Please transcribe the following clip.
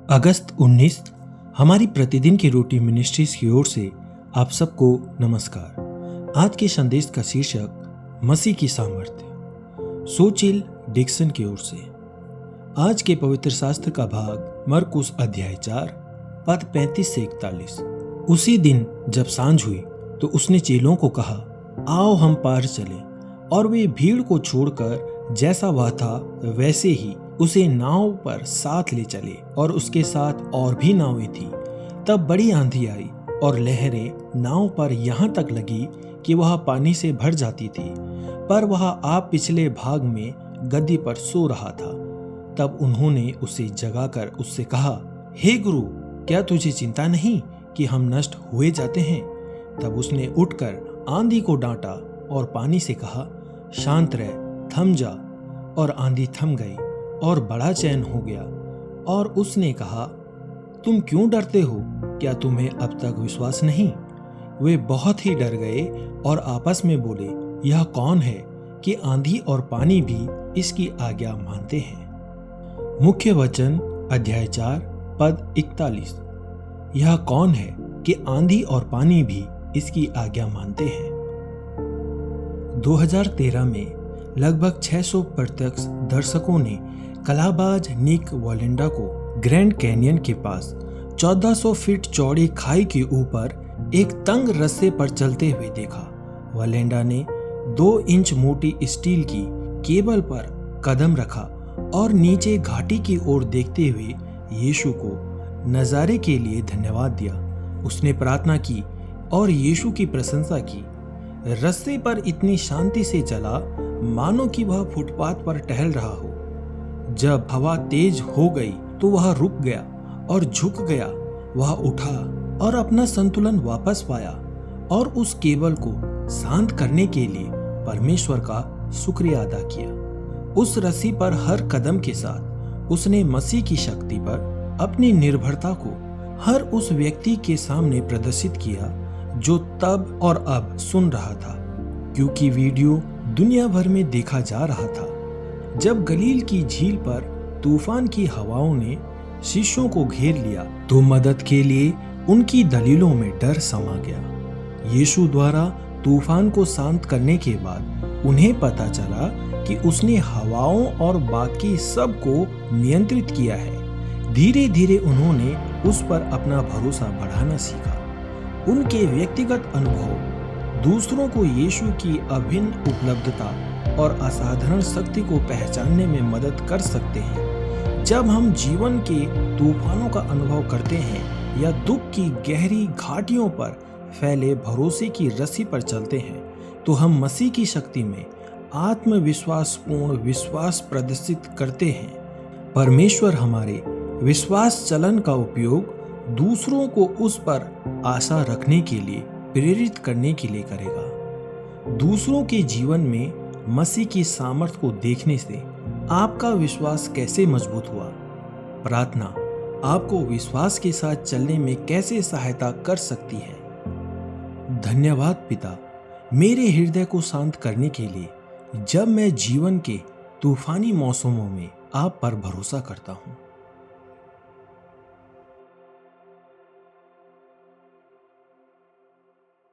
अगस्त 19 हमारी प्रतिदिन की रोटी मिनिस्ट्रीज की ओर से आप सबको नमस्कार। आज के संदेश का शीर्षक मसीह की सामर्थ्य, सोचिल डिक्सन की ओर से। आज के पवित्र शास्त्र का भाग मरकुस अध्याय 4 पद 35 से 41। उसी दिन जब सांझ हुई तो उसने चेलों को कहा, आओ हम पार चलें। और वे भीड़ को छोड़कर जैसा वह था वैसे ही उसे नाव पर साथ ले चले, और उसके साथ और भी नावें थी। तब बड़ी आंधी आई और लहरें नाव पर यहाँ तक लगी कि वह पानी से भर जाती थी, पर वह आप पिछले भाग में गद्दी पर सो रहा था। तब उन्होंने उसे जगाकर उससे कहा, हे गुरु, क्या तुझे चिंता नहीं कि हम नष्ट हुए जाते हैं? तब उसने उठकर आंधी को डांटा और पानी से कहा, शांत रह, थम जा। और आंधी थम गई और बड़ा चैन हो गया। और उसने कहा, तुम क्यों डरते हो? क्या तुम्हें अब तक विश्वास नहीं? वे बहुत ही डर गए और आपस में बोले, यह कौन है कि आंधी और पानी भी इसकी आज्ञा मानते हैं? मुख्य वचन अध्याय 4 पद 41। यह कौन है कि आंधी और पानी भी इसकी आज्ञा मानते हैं? 2013 में लगभग 600 प्रत्यक्ष दर्शकों ने कलाबाज निक वॉलेंडा को ग्रैंड कैनियन के पास 1400 फीट चौड़ी खाई के ऊपर एक तंग रस्से पर चलते हुए देखा। वॉलेंडा ने 2 इंच मोटी स्टील की केबल पर कदम रखा और नीचे घाटी की ओर देखते हुए यीशु को नजारे के लिए धन्यवाद दिया। उसने प्रार्थना की और यीशु की प्रशंसा की। रस्से पर इतनी शांति से चला मानो कि वह फुटपाथ पर टहल रहा हो। जब हवा तेज हो गई तो वह रुक गया और झुक गया। वह उठा और अपना संतुलन वापस पाया और उस केबल को शांत करने के लिए परमेश्वर का शुक्रिया अदा किया। उस रस्सी पर हर कदम के साथ उसने मसीह की शक्ति पर अपनी निर्भरता को हर उस व्यक्ति के सामने प्रदर्शित किया जो तब और अब सुन रहा था, क्योंकि वीडियो दुनिया भर में देखा जा रहा था। जब गलील की झील पर तूफान की हवाओं ने शिष्यों को घेर लिया तो मदद के लिए उनकी दलीलों में डर समा गया। यीशु द्वारा तूफान को शांत करने के बाद उन्हें पता चला कि उसने हवाओं और बाकी सब को नियंत्रित किया है। धीरे धीरे उन्होंने उस पर अपना भरोसा बढ़ाना सीखा। उनके व्यक्तिगत अनुभव दूसरों को यीशु की अभिन्न उपलब्धता और असाधारण शक्ति को पहचानने में मदद कर सकते हैं। जब हम जीवन के तूफानों का अनुभव करते हैं या दुख की गहरी घाटियों पर फैले भरोसे की रस्सी पर चलते हैं, तो हम मसीह की शक्ति में आत्मविश्वासपूर्ण विश्वास प्रदर्शित करते हैं। परमेश्वर हमारे विश्वास चलन का उपयोग दूसरों को उस पर आशा रखने के लिए प्रेरित करने के लिए करेगा। दूसरों के जीवन में मसीह की सामर्थ्य को देखने से आपका विश्वास कैसे मजबूत हुआ? प्रार्थना आपको विश्वास के साथ चलने में कैसे सहायता कर सकती है? धन्यवाद पिता, मेरे हृदय को शांत करने के लिए, जब मैं जीवन के तूफानी मौसमों में आप पर भरोसा करता हूँ।